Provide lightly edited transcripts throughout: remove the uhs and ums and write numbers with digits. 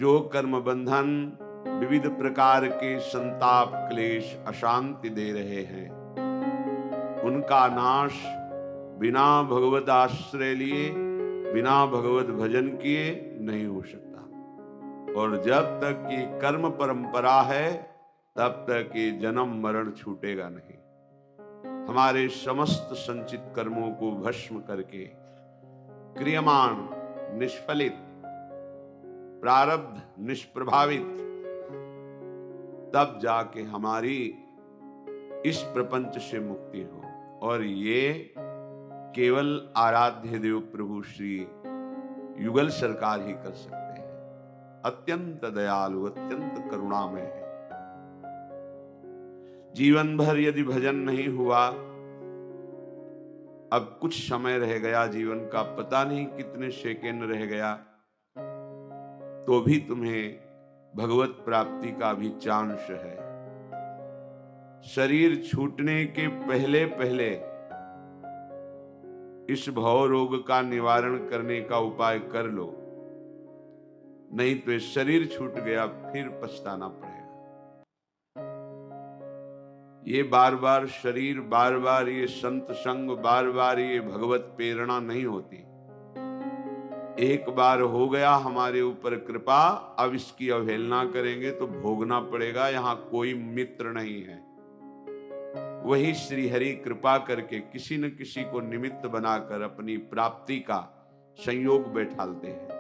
जो कर्म बंधन विविध प्रकार के संताप क्लेश अशांति दे रहे हैं, उनका नाश बिना भगवत आश्रय लिए, बिना भगवत भजन किए नहीं हो सकता। और जब तक ये कर्म परंपरा है, तब तक ये जन्म मरण छूटेगा नहीं। हमारे समस्त संचित कर्मों को भस्म करके क्रियमाण, निष्फलित, प्रारब्ध निष्प्रभावित, तब जाके हमारी इस प्रपंच से मुक्ति हो। और ये केवल आराध्य देव प्रभु श्री युगल सरकार ही कर सकते हैं। अत्यंत दयालु, अत्यंत करुणामय है। जीवन भर यदि भजन नहीं हुआ, अब कुछ समय रह गया जीवन का, पता नहीं कितने सेकेंड रह गया, तो भी तुम्हें भगवत प्राप्ति का भी चांस है। शरीर छूटने के पहले पहले इस भव रोग का निवारण करने का उपाय कर लो, नहीं तो शरीर छूट गया फिर पछताना पड़ेगा। ये बार बार शरीर, बार बार ये संत संग, बार बार ये भगवत प्रेरणा नहीं होती। एक बार हो गया हमारे ऊपर कृपा, अब इसकी अवहेलना करेंगे तो भोगना पड़ेगा। यहां कोई मित्र नहीं है। वही श्री हरि कृपा करके किसी न किसी को निमित्त बनाकर अपनी प्राप्ति का संयोग बैठालते हैं।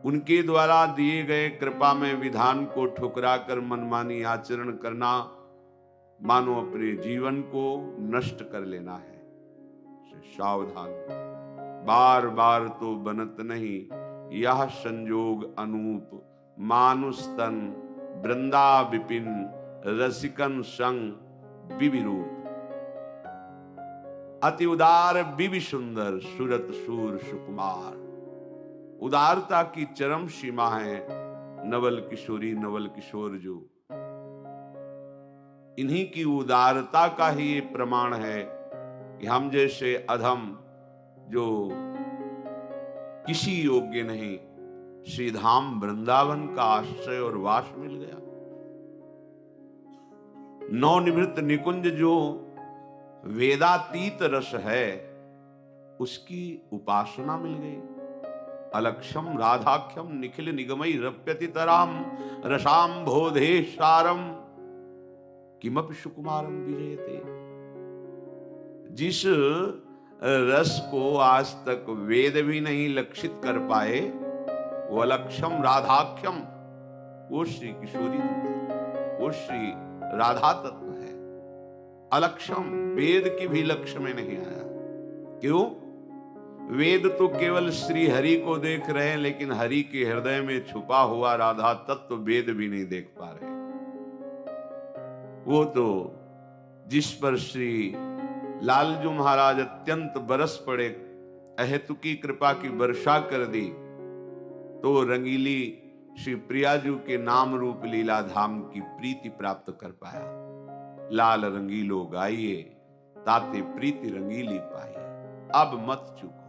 उनके द्वारा दिए गए कृपा में विधान को ठुकरा कर मनमानी आचरण करना, मानो अपने जीवन को नष्ट कर लेना है। सावधान, बार बार तो बनत नहीं यह संजोग अनूप, मानुष तन वृंदा विपिन रसिकन संग विविरूप। अति उदार विवि सुंदर सुरत सूर सुकुमार। उदारता की चरम सीमा है नवल किशोरी, नवल किशोर जो। इन्हीं की उदारता का ही ये प्रमाण है कि हम जैसे अधम जो किसी योग्य नहीं, श्रीधाम वृंदावन का आश्रय और वास मिल गया। नवनिवृत्त निकुंज जो वेदातीत रस है, उसकी उपासना मिल गई। अलक्षम राधाख्यम निखिल निगमई रप्यतितराम रसाम बोधे सारम किमपि सुकुमारम विजयते। जिस रस को आज तक वेद भी नहीं लक्षित कर पाए, वो अलक्षम राधाख्यम, वो श्री किशोरी, वो श्री राधा तत्व है। अलक्षम, वेद की भी लक्ष्य में नहीं आया। क्यों? वेद तो केवल श्री हरि को देख रहे हैं, लेकिन हरि के हृदय में छुपा हुआ राधा तत्व वेद भी नहीं देख पा रहे। वो तो जिस पर श्री लालजू महाराज अत्यंत बरस पड़े, अहेतुकी कृपा की वर्षा कर दी, तो रंगीली श्री प्रियाजू के नाम रूप लीला धाम की प्रीति प्राप्त कर पाया। लाल रंगीलो गाइए ताते प्रीति रंगीली पाइए। अब मत चूको,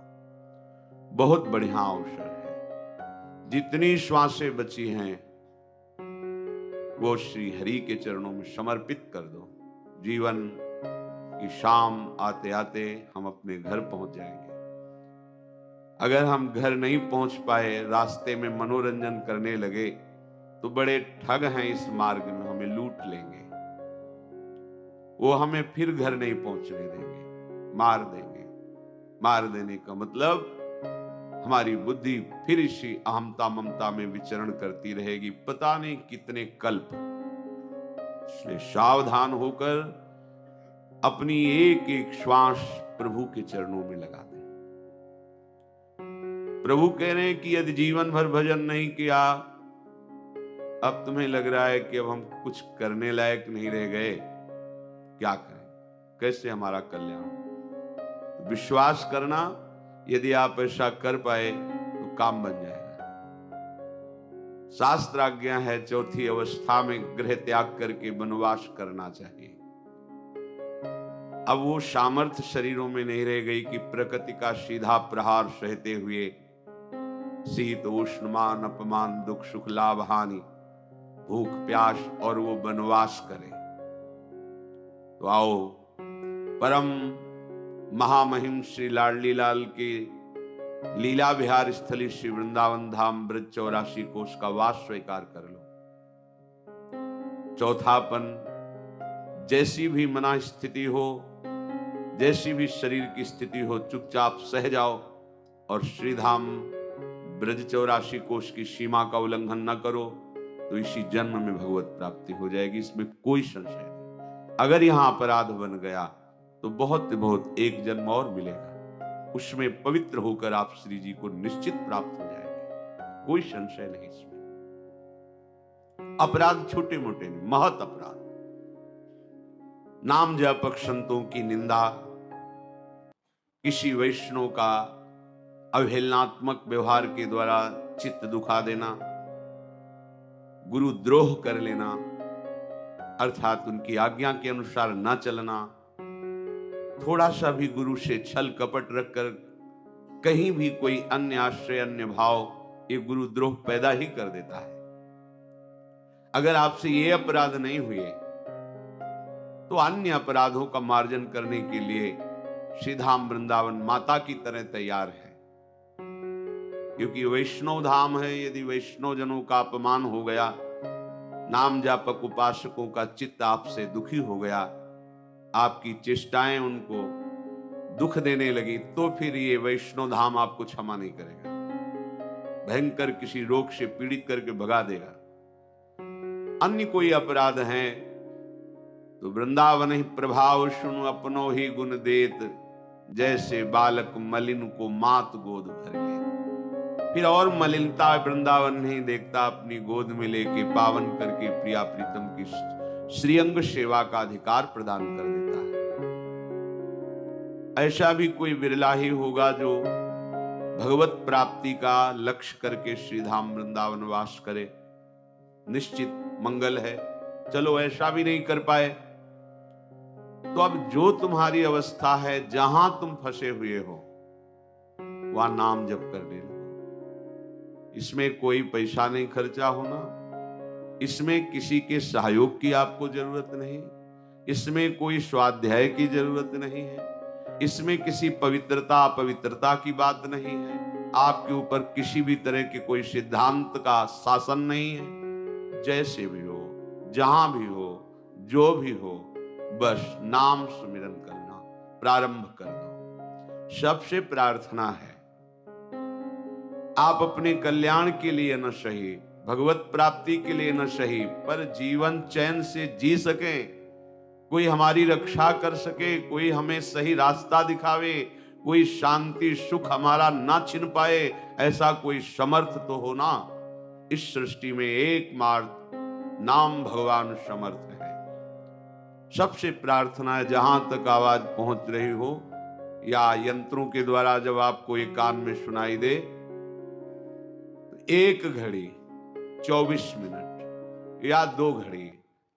बहुत बढ़िया अवसर है। जितनी श्वासें बची हैं वो श्री हरि के चरणों में समर्पित कर दो। जीवन की शाम आते आते हम अपने घर पहुंच जाएंगे। अगर हम घर नहीं पहुंच पाए, रास्ते में मनोरंजन करने लगे, तो बड़े ठग हैं इस मार्ग में, हमें लूट लेंगे। वो हमें फिर घर नहीं पहुंचने देंगे, मार देंगे। मार देने का मतलब हमारी बुद्धि फिर इसी अहमता ममता में विचरण करती रहेगी, पता नहीं कितने कल्प। इसलिए सावधान होकर अपनी एक एक श्वास प्रभु के चरणों में लगा दें। प्रभु कह रहे हैं कि यदि जीवन भर भजन नहीं किया, अब तुम्हें लग रहा है कि अब हम कुछ करने लायक नहीं रह गए, क्या करें, कैसे हमारा कल्याण। तो विश्वास करना, यदि आप ऐसा कर पाए तो काम बन जाएगा। शास्त्र आज्ञा है चौथी अवस्था में गृह त्याग करके वनवास करना चाहिए। अब वो सामर्थ्य शरीरों में नहीं रह गई कि प्रकृति का सीधा प्रहार सहते हुए शीत उष्ण मान अपमान दुख सुख लाभ हानि, भूख प्यास और वो वनवास करे। तो आओ परम महामहिम श्री लाडली लाल के लीला विहार स्थली श्री वृंदावन धाम ब्रज 84 कोष का वास स्वीकार कर लो। चौथापन, जैसी भी मना स्थिति हो, जैसी भी शरीर की स्थिति हो, चुपचाप सह जाओ और श्रीधाम ब्रज 84 कोष की सीमा का उल्लंघन न करो, तो इसी जन्म में भगवत प्राप्ति हो जाएगी, इसमें कोई संशय नहीं। अगर यहां अपराध बन गया तो बहुत बहुत एक जन्म और मिलेगा, उसमें पवित्र होकर आप श्री जी को निश्चित प्राप्त हो जाएंगे, कोई संशय नहीं इसमें। अपराध छोटे मोटे नहीं, महत अपराध, नाम जपक, संतों की निंदा, किसी वैष्णव का अवहेलनात्मक व्यवहार के द्वारा चित्त दुखा देना, गुरु द्रोह कर लेना, अर्थात उनकी आज्ञा के अनुसार न चलना, थोड़ा सा भी गुरु से छल कपट रखकर कहीं भी कोई अन्य आश्रय अन्य भाव, ये गुरु द्रोह पैदा ही कर देता है। अगर आपसे ये अपराध नहीं हुए तो अन्य अपराधों का मार्जन करने के लिए श्रीधाम वृंदावन माता की तरह तैयार है, क्योंकि वैष्णव धाम है। यदि वैष्णव जनों का अपमान हो गया, नाम जापक उपासकों का चित्त आपसे दुखी हो गया, आपकी चेष्टाएं उनको दुख देने लगी, तो फिर ये वैष्णव धाम आपको क्षमा नहीं करेगा, भयंकर किसी रोग से पीड़ित करके भगा देगा। अन्य कोई अपराध है तो वृंदावन ही प्रभाव सुनु अपनो ही गुण देत, जैसे बालक मलिन को मात गोद भर ले। फिर और मलिनता वृंदावन नहीं देखता, अपनी गोद में लेके पावन करके प्रिया प्रीतम की श्रीअंग सेवा का अधिकार प्रदान कर देता है। ऐसा भी कोई विरला ही होगा जो भगवत प्राप्ति का लक्ष्य करके श्रीधाम वृंदावन वास करे, निश्चित मंगल है। चलो ऐसा भी नहीं कर पाए तो अब जो तुम्हारी अवस्था है, जहां तुम फंसे हुए हो, वहां नाम जप कर ले लो। इसमें कोई पैसा नहीं खर्चा होना, इसमें किसी के सहयोग की आपको जरूरत नहीं, इसमें कोई स्वाध्याय की जरूरत नहीं है, इसमें किसी पवित्रता अपवित्रता की बात नहीं है, आपके ऊपर किसी भी तरह के कोई सिद्धांत का शासन नहीं है। जैसे भी हो, जहां भी हो, जो भी हो, बस नाम सुमिरन करना प्रारंभ कर दो। सबसे प्रार्थना है, आप अपने कल्याण के लिए न सही, भगवत प्राप्ति के लिए न सही, पर जीवन चैन से जी सके, कोई हमारी रक्षा कर सके, कोई हमें सही रास्ता दिखावे, कोई शांति सुख हमारा ना छिन पाए, ऐसा कोई समर्थ तो हो ना। इस सृष्टि में एकमात्र नाम भगवान समर्थ है। सबसे प्रार्थना है, जहां तक आवाज पहुंच रही हो या यंत्रों के द्वारा जब आपको एक कान में सुनाई दे, तो 1 घड़ी 24 मिनट या 2 घड़ी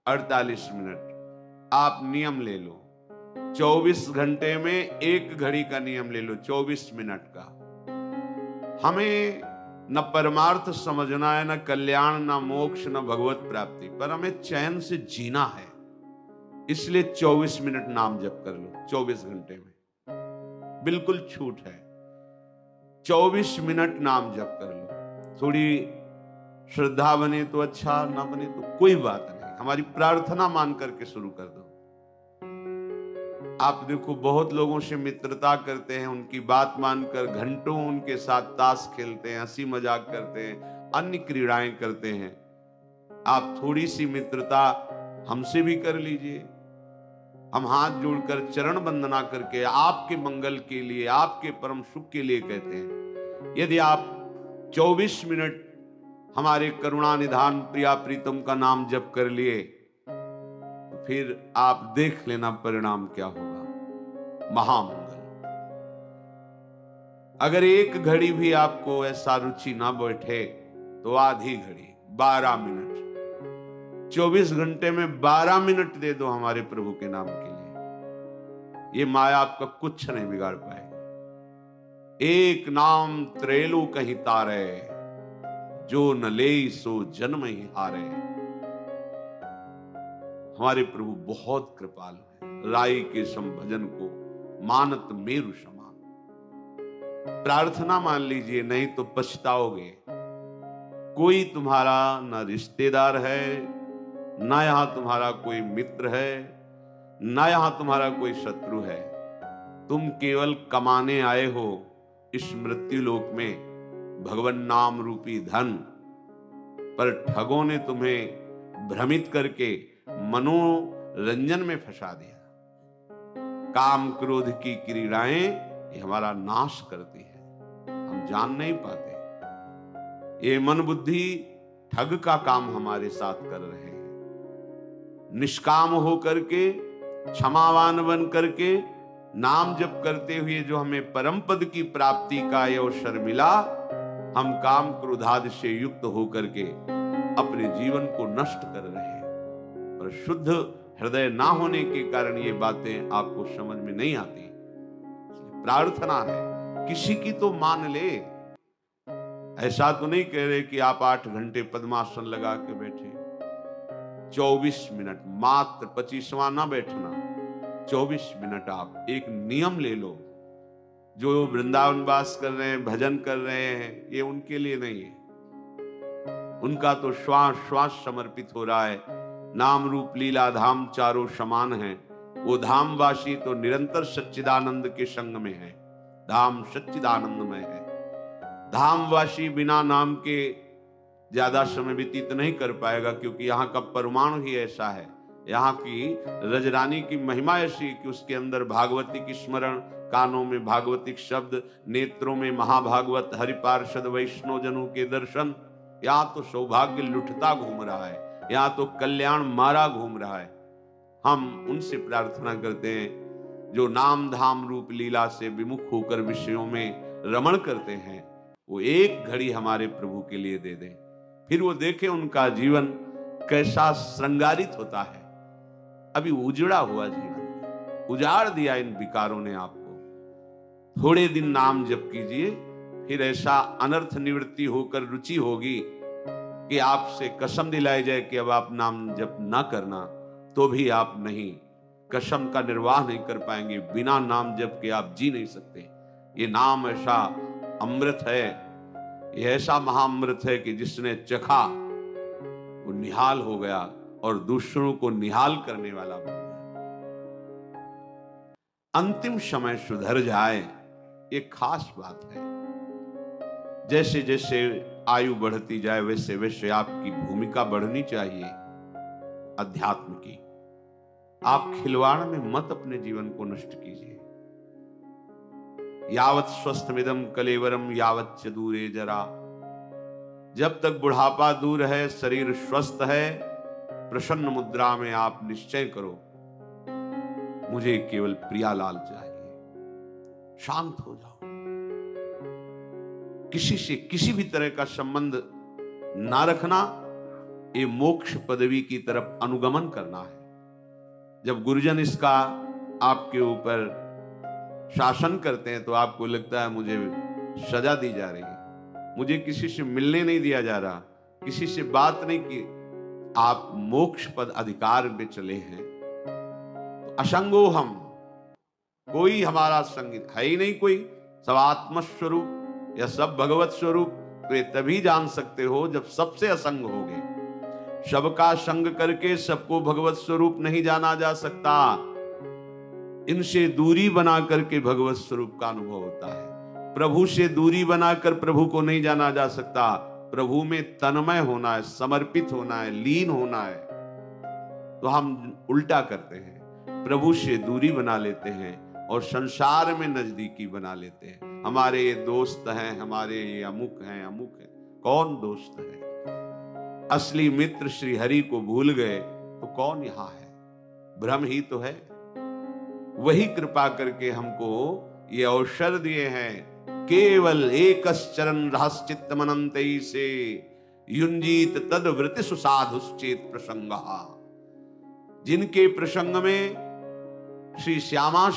48 मिनट आप नियम ले लो। 24 घंटे में 1 घड़ी का नियम ले लो, 24 मिनट का। हमें न परमार्थ समझना है, न कल्याण, न मोक्ष, न भगवत प्राप्ति, पर हमें चैन से जीना है। इसलिए 24 मिनट नाम जप कर लो। 24 घंटे में बिल्कुल छूट है, 24 मिनट नाम जप कर लो। थोड़ी श्रद्धा बने तो अच्छा, ना बने तो कोई बात नहीं, हमारी प्रार्थना मान करके शुरू कर दो। आप देखो, बहुत लोगों से मित्रता करते हैं, उनकी बात मानकर घंटों उनके साथ ताश खेलते हैं, हंसी मजाक करते हैं, अन्य क्रीड़ाएं करते हैं। आप थोड़ी सी मित्रता हमसे भी कर लीजिए। हम हाथ जोड़कर चरण वंदना करके आपके मंगल के लिए, आपके परम सुख के लिए कहते हैं। यदि आप 24 मिनट हमारे करुणा निधान प्रिया प्रीतम का नाम जप कर लिए, तो फिर आप देख लेना परिणाम क्या होगा, महामंगल। अगर 1 घड़ी भी आपको ऐसा रुचि ना बैठे तो आधी घड़ी 12 मिनट, 24 घंटे में 12 मिनट दे दो हमारे प्रभु के नाम के लिए। ये माया आपका कुछ नहीं बिगाड़ पाएगी। एक नाम त्रेलु कहीं तारे, जो न ले सो जन्म ही हारे। हमारे प्रभु बहुत कृपालु हैं। राई के सम भजन को मानत मेरु समान। प्रार्थना मान लीजिए, नहीं तो पछताओगे। कोई तुम्हारा न रिश्तेदार है, ना यहां तुम्हारा कोई मित्र है, ना यहां तुम्हारा कोई शत्रु है। तुम केवल कमाने आए हो इस मृत्यु लोक में भगवान नाम रूपी धन, पर ठगों ने तुम्हें भ्रमित करके मनोरंजन में फंसा दिया। काम क्रोध की क्रीड़ाएं ये हमारा नाश करती है, हम जान नहीं पाते। ये मन बुद्धि ठग का काम हमारे साथ कर रहे हैं। निष्काम होकर के, क्षमावान बन करके, नाम जप करते हुए जो हमें परम पद की प्राप्ति का ये अवसर मिला, हम काम क्रोधादि से युक्त होकर के अपने जीवन को नष्ट कर रहे हैं। और शुद्ध हृदय ना होने के कारण ये बातें आपको समझ में नहीं आती। प्रार्थना है किसी की तो मान ले। ऐसा तो नहीं कह रहे कि आप 8 घंटे पद्मासन लगा के बैठे, 24 मिनट, मात्र 25वां ना बैठना, 24 मिनट आप एक नियम ले लो। जो वृंदावन वास कर रहे हैं, भजन कर रहे हैं, ये उनके लिए नहीं है। उनका तो श्वास श्वास समर्पित हो रहा है। नाम रूप लीला धाम चारों समान है। वो धामवासी तो निरंतर सच्चिदानंद के संग में है। धाम सच्चिदानंदमय है। धामवासी बिना नाम के ज्यादा समय व्यतीत नहीं कर पाएगा, क्योंकि यहाँ का परमाणु ही ऐसा है। यहाँ की रजरानी की महिमा ऐसी कि उसके अंदर भागवती की स्मरण, कानों में भागवतिक शब्द, नेत्रों में महाभागवत, हरिपार्षद वैष्णव जनों के दर्शन। यहाँ तो सौभाग्य लुटता घूम रहा है, यहाँ तो कल्याण मारा घूम रहा है। हम उनसे प्रार्थना करते हैं जो नाम धाम रूप लीला से विमुख होकर विषयों में रमण करते हैं, वो एक घड़ी हमारे प्रभु के लिए दे दें। फिर वो देखें उनका जीवन कैसा श्रृंगारित होता है। अभी उजड़ा हुआ जीवन, उजाड़ दिया इन विकारों ने आपको। थोड़े दिन नाम जप कीजिए, फिर ऐसा अनर्थ निवृत्ति होकर रुचि होगी कि आपसे कसम दिलाई जाए कि अब आप नाम जप ना करना, तो भी आप नहीं, कसम का निर्वाह नहीं कर पाएंगे। बिना नाम जप के आप जी नहीं सकते। ये नाम ऐसा अमृत है, ये ऐसा महाअमृत है कि जिसने चखा वो निहाल हो गया और दूसरों को निहाल करने वाला बन गया। अंतिम समय सुधर जाए, ये खास बात है। जैसे जैसे आयु बढ़ती जाए वैसे वैसे आपकी भूमिका बढ़नी चाहिए अध्यात्म की। आप खिलवाड़ में मत अपने जीवन को नष्ट कीजिए। यावत स्वस्थमिदं कलेवरम यावत च दूरे जरा। जब तक बुढ़ापा दूर है, शरीर स्वस्थ है, प्रसन्न मुद्रा में आप निश्चय करो, मुझे केवल प्रियालाल चाहिए। शांत हो जाओ, किसी से किसी भी तरह का संबंध ना रखना, ये मोक्ष पदवी की तरफ अनुगमन करना है। जब गुरुजन इसका आपके ऊपर शासन करते हैं तो आपको लगता है मुझे सजा दी जा रही है, मुझे किसी से मिलने नहीं दिया जा रहा, किसी से बात नहीं की। आप मोक्ष पद अधिकार में चले हैं तो असंगो हम, कोई हमारा संग है ही नहीं, कोई सब आत्म स्वरूप या सब भगवत स्वरूप। तो ये तभी जान सकते हो जब सबसे असंग होगे। सबका संग करके सबको भगवत स्वरूप नहीं जाना जा सकता। इनसे दूरी बना करके भगवत स्वरूप का अनुभव होता है। प्रभु से दूरी बनाकर प्रभु को नहीं जाना जा सकता। प्रभु में तन्मय होना है, समर्पित होना है, लीन होना है। तो हम उल्टा करते हैं, प्रभु से दूरी बना लेते हैं और संसार में नजदीकी बना लेते हैं। हमारे ये दोस्त हैं, हमारे ये अमुक हैं, अमुक है। कौन दोस्त है? असली मित्र श्री हरि को भूल गए तो कौन यहां है? भ्रम ही तो है। वही कृपा करके हमको ये अवसर दिए हैं। केवल एकश्चरण रहस्चित्त मनंतई से युंजीत तद वृत्ति सुसाधुश्चेत प्रसंग। जिनके प्रसंग में श्री श्यामा